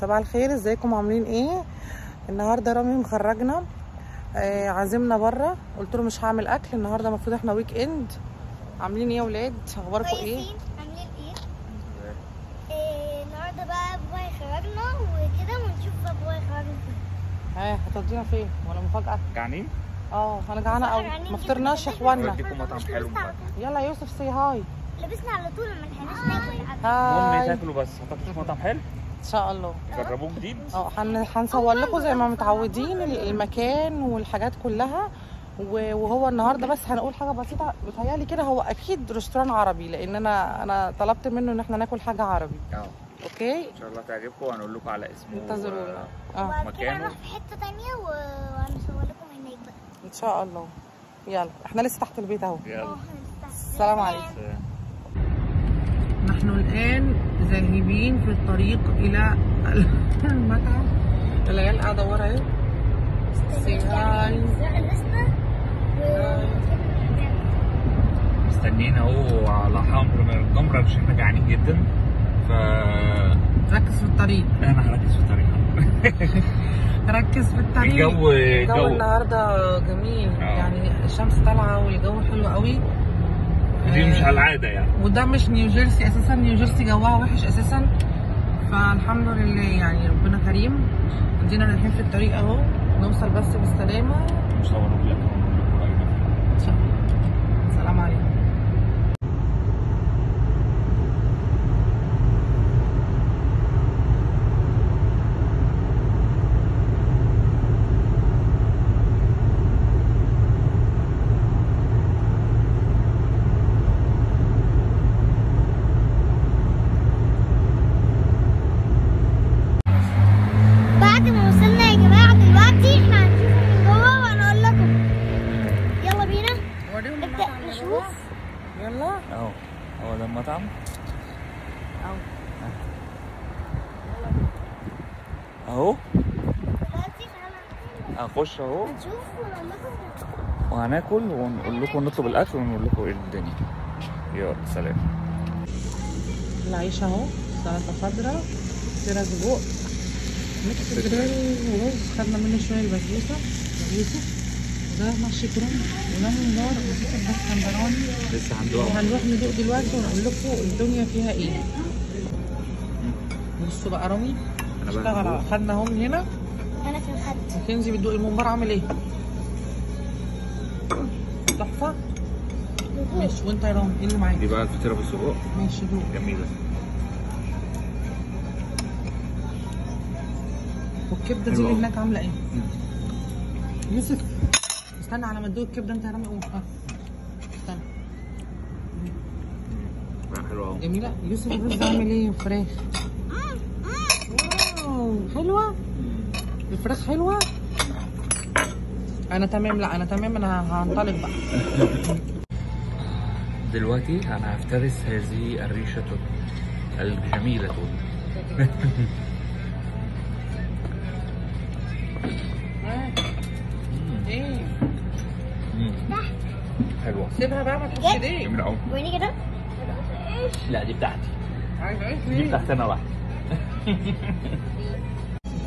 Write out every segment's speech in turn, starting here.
صباح الخير، ازيكم عاملين ايه؟ النهارده رامي مخرجنا عازمنا بره. قلت له مش هعمل اكل النهارده، المفروض احنا ويك اند. عاملين ايه يا ولاد؟ اخباركم ايه؟ عاملين ايه؟ النهارده بقى بابا هيخرجنا وكده ونشوف بابا هيخرجنا فين. هتودينا فين ولا مفاجاه؟ جعانين؟ انا جعانه قوي، ما فطرناش يا اخوانا. اوديكم مطعم حلو بقى. يلا يا يوسف سي هاي. لبسنا على طول ما لحقناش ناكل. المهم هاي تاكلوا بس. هتاكلوا في مطعم حلو ان شاء الله. جربوه جديد. هنصور لكم زي ما متعودين المكان والحاجات كلها. وهو النهارده بس هنقول حاجه بسيطه، بتهيألي كده هو اكيد ريستوران عربي، لان انا طلبت منه ان احنا ناكل حاجه عربي. اوكي ان شاء الله تعجبكم، وهنقول لكم على اسمه. انتظرونا. وبعد كده هنروح في حته ثانيه وهنصور لكم هناك بقى ان شاء الله. يلا احنا لسه تحت البيت اهو. يلا السلام عليكم. نحن الان ذاهبين في الطريق الى المطعم. العيال قاعده ورا اهي. مستنيين اهو على حمر من الجمره عشان احنا جعانين جدا. ركز في الطريق. انا هركز في الطريق. ركز في الطريق. الجو النهارده جميل. يعني الشمس طالعه والجو حلو قوي. دي مش على العاده يعني. وده مش نيوجيرسي اساسا، نيوجيرسي جوها وحش اساسا. فالحمد لله يعني ربنا كريم. ادينا رايحين في الطريق اهو، نوصل بس بالسلامه. نصوروا لكم ان شاء الله. السلام عليكم. يلا اهو. هو ده المطعم اهو. هنخش اهو وهناكل ونقول لكم، نطلب الاكل ونقول لكم ايه الدنيا. يلا سلام. العيش اهو، سلطه خضراء، سيره سجق، ميكس جريل ورز. خدنا منه شويه البسبوسه وده محشي كرنب وليمون نار وزيت اسكندراني. لسه هنروح ندوق دلوقتي ونقول لكم الدنيا فيها ايه. بصوا بقى رامي اشتغل. خدنا اهو من هنا. انا كان خدت. كنزي بتدوق الممبار عامل ايه؟ تحفه. ماشي. وانت يا رامي ايه اللي معاك؟ دي بقى الفطيره بالسجق. ماشي دوق. جميله. والكبده دي اللي هناك عامله ايه؟ يوسف استنى على ما تدوق الكبده انت يا رامي. قوم استنى. حلوه اهو. جميله. يوسف الرز عامل ايه؟ فراخ. واو حلوه. الفراخ حلوه. انا تمام. لا انا تمام. انا هنطلق بقى. دلوقتي انا هفترس هذه الريشه الجميله. ايه حلوه. سيبها بقى ما تحطش ايديك. جميله قوي. وريني كده. لا دي بتاعتي. عايز عيش دي بتاعتي انا واحده.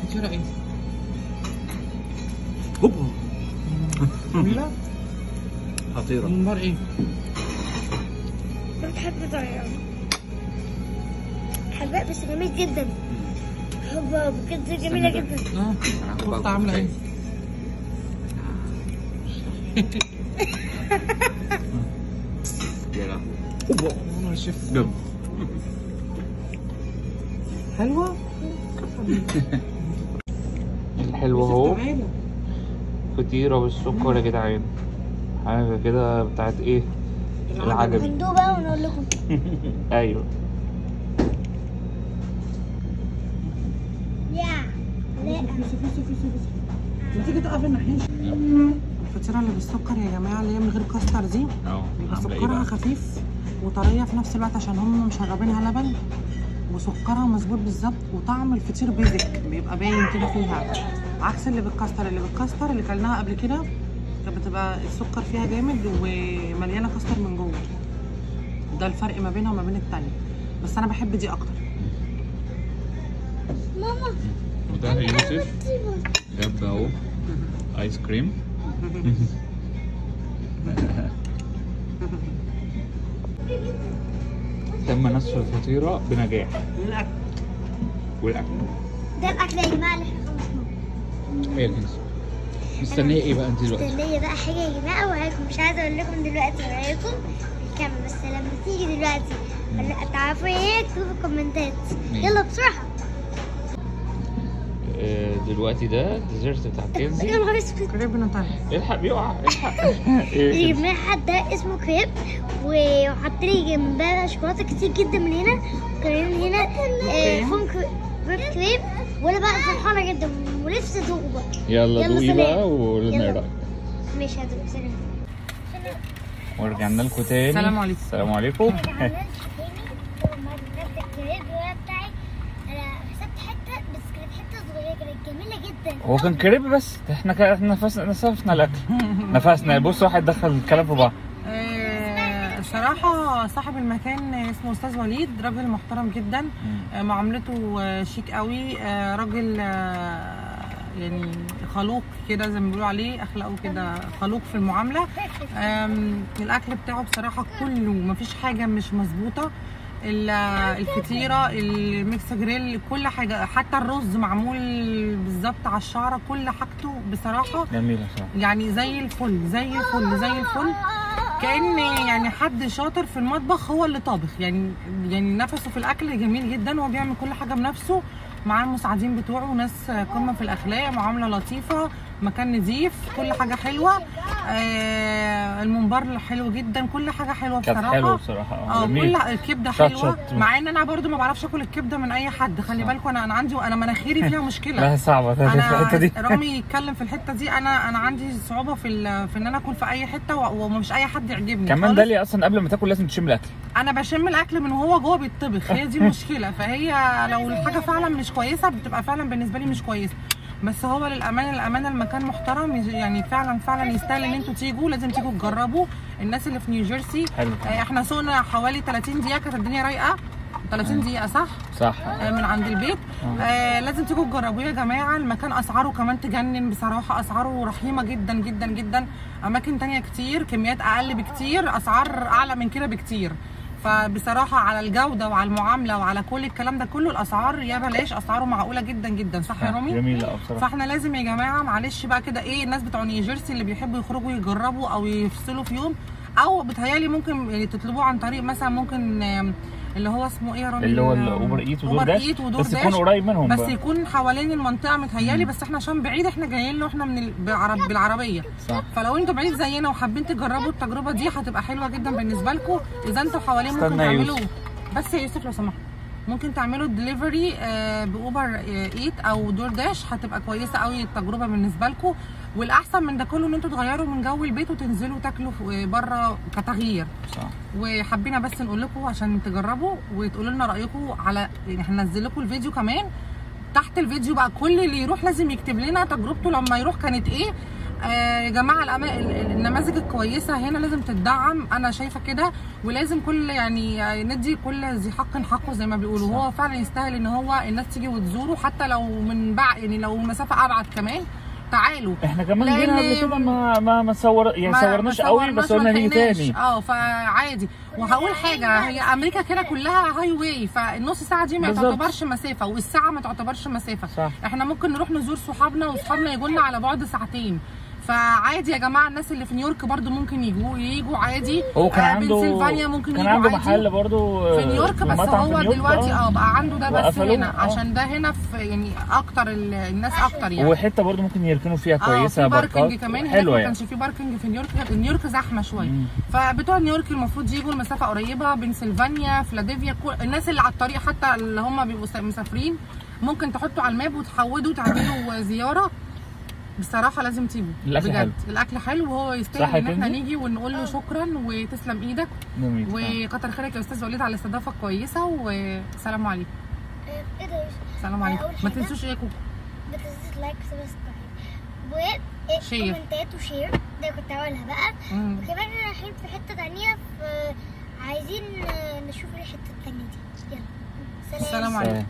الفطيره ايه؟ هوبا جميله. خطيره. الممبار ايه؟ بتحب طريقة حلوة بس جميل جدا. هوبا بجد جميلة جدا. الكفته عامله ايه؟ يا لهوي. هوبا انا شيف. جم. حلوه. الحلوه اهو. فطيره بالسكر يا جدعان. حاجه كده بتاعت ايه؟ العجمي. هندوق بقى ونقول لكم. ايوه. ما تيجي تقف الناحيه. الفطيره اللي بالسكر يا جماعه اللي هي من غير كاستر دي بيبقى سكرها خفيف وطريه في نفس الوقت عشان هم مشربينها لبن، وسكرها مظبوط بالظبط، وطعم الفطير بيزك بيبقى باين كده فيها، عكس اللي بالكاستر. اللي كلناها قبل كده كانت بتبقى السكر فيها جامد ومليانه كاستر من جوه. ده الفرق ما بينها وما بين التانية، بس انا بحب دي اكتر. ماما. وده يوسف جاب اهو ايس كريم. تم نصف الفطيرة بنجاح. والاكل ده الاكل يا جماعه اللي احنا خلصناه. هي الكنسة مستنية ايه بقى انت دلوقتي؟ مستنيه بقى حاجه يا جماعه ورايكم، مش عايزه اقول لكم دلوقتي ورايكم الكاميرا، بس لما تيجي دلوقتي ولا تعرفوا ايه اكتبوا في الكومنتات. يلا بسرعه. دلوقتي ده ديزرت بتاع كنزي. يا نهار اسود. كريب نوتيلا. الحق بيقع الحق. يا جماعه ده اسمه كريب، وحط لي جنبها شوكولاته كتير جدا من هنا، وكمان هنا فون كريب، وانا بقى فرحانه جدا ونفسي ادوقه بقى. يلا دوقي سلام. بقى وقولي لنا ايه يلا. رايك. ماشي هدوق. سلام. ورجعنا لكم تاني. السلام عليكم. السلام عليكم. عملت تاني وما عملت الكريب بتاعي. انا حسبت حته بس كانت حته صغيره، كانت جميله جدا. هو كان كريب بس احنا نسفنا الاكل. نفسنا. بص واحد دخل الكلام في بعض. بصراحة صاحب المكان اسمه أستاذ وليد، راجل محترم جدا. معاملته شيك قوي. راجل يعني خلوق كده زي ما بيقولوا عليه، أخلاقه كده خلوق في المعاملة. الأكل بتاعه بصراحة كله مفيش حاجة مش مظبوطة. الفطيرة، الميكس جريل، كل حاجة، حتى الرز معمول بالظبط على الشعرة، كل حاجته بصراحة جميلة صح. يعني زي الفل زي الفل زي الفل. كأن يعني حد شاطر في المطبخ هو اللي طابخ، يعني نفسه في الاكل جميل جدا، وهو بيعمل كل حاجه بنفسه، معاه المساعدين بتوعه ناس قمه في الاخلاق، معامله لطيفه، مكان نظيف، كل حاجه حلوه. الممبار حلو جدا، كل حاجه حلوه بصراحه. كانت حلوه بصراحه. كل الكبده حلوه، مع ان انا برضو ما بعرفش اكل الكبده من اي حد. خلي بالكم انا عندي، انا مناخيري فيها مشكله. لا صعبه في الحته دي. رامي يتكلم في الحته دي، انا عندي صعوبه في ان انا اكل في اي حته، ومش اي حد يعجبني كمان. ده لي اصلا قبل ما تاكل لازم تشم الاكل. انا بشم الاكل من وهو جوه بيتطبخ، هي دي المشكله. فهي لو الحاجه فعلا مش كويسه بتبقى فعلا بالنسبه لي مش كويسه. بس هو للامانه المكان محترم، يعني فعلا يستاهل ان انتوا تيجوا، لازم تيجوا تجربوا. الناس اللي في نيوجيرسي احنا سوقنا حوالي 30 دقيقه، كانت الدنيا رايقه. 30 دقيقه صح من عند البيت. لازم تيجوا تجربوه يا جماعه. المكان اسعاره كمان تجنن بصراحه، اسعاره رحيمه جدا جدا جدا. اماكن تانية كتير كميات اقل بكتير، اسعار اعلى من كده بكتير. فبصراحه على الجوده وعلى المعامله وعلى كل الكلام ده كله، الاسعار يا بلاش، اسعاره معقوله جدا جدا. صح يا رامي؟ جميله بصراحه. فاحنا لازم يا جماعه معلش بقى كده ايه، الناس بتوع نيوجيرسي اللي بيحبوا يخرجوا يجربوا او يفصلوا في يوم، او بتهيالي ممكن يعني تطلبوه عن طريق مثلا ممكن اللي هو اسمه ايه يا رامي؟ اللي هو الاوبر ايت ودور داش، بس يكون قريب منهم بس بقى. يكون حوالين المنطقه متهيالي. بس احنا عشان بعيد، احنا جايين له احنا من بالعربيه صح. فلو انتوا بعيد زينا وحابين تجربوا التجربه دي هتبقى حلوه جدا بالنسبه لكم. اذا انتوا حوالين ممكن تعملوا بس يا يوسف لو سمحت ممكن تعملوا دليفري باوبر ايت او دور داش، هتبقى كويسه قوي التجربه بالنسبه لكم. والاحسن من ده كله ان انتوا تغيروا من جو البيت وتنزلوا تاكلوا بره كتغيير. صح. وحابين بس نقول لكم عشان تجربوا وتقولوا لنا رايكم على، يعني هننزل لكم الفيديو كمان تحت الفيديو بقى، كل اللي يروح لازم يكتب لنا تجربته لما يروح كانت ايه. يا جماعه النماذج الكويسه هنا لازم تدعم، انا شايفه كده. ولازم كل يعني ندي كل ذي حق حقه زي ما بيقولوا. هو فعلا يستاهل ان هو الناس تيجي وتزوره، حتى لو من بعد، يعني لو مسافه ابعد كمان تعالوا. احنا كمان جينا قبل كده ما صورناش قوي، بس قلنا نيجي تاني. فعادي. وهقول حاجه، هي امريكا كده كلها هاي واي، فالنص ساعه دي ما تعتبرش مسافه، والساعه ما تعتبرش مسافه. صح. احنا ممكن نروح نزور صحابنا وصحابنا يجوا لنا على بعد ساعتين. فعادي يا جماعه. الناس اللي في نيويورك برضو ممكن يجوا عادي. هو كان عنده بنسلفانيا ممكن كان عنده محل برضو في نيويورك، بس هو دلوقتي بقى عنده ده بس هنا عشان ده هنا في يعني اكتر الناس اكتر يعني. وحته برضو ممكن يركنوا فيها كويسه، باركنج كمان حلوه يعني. ما كانش في باركنج في نيويورك زحمه شويه. فبتوع نيويورك المفروض يجوا المسافه قريبه، بنسلفانيا، فيلادلفيا، الناس اللي على الطريق حتى اللي هم بيبقوا مسافرين ممكن تحطوا على الماب وتحودوا تعملوا زياره. بصراحه لازم تيجوا بجد. حلو. الاكل حلو وهو يستاهل ان احنا نيجي ونقول له شكرا وتسلم ايدك. وكتر خيرك يا استاذ وليد على الاستضافه الكويسه. وسلام عليكم. ايه ده؟ سلام عليكم. ما تنسوش ايه يا كوكو؟ ما تنسوش لايك وسبسكرايب وكومنتات وشير. ده كنت هقولها بقى. وكمان احنا رايحين في حته ثانيه، عايزين نشوف الحته الثانيه دي. يلا سلام. السلام عليكم.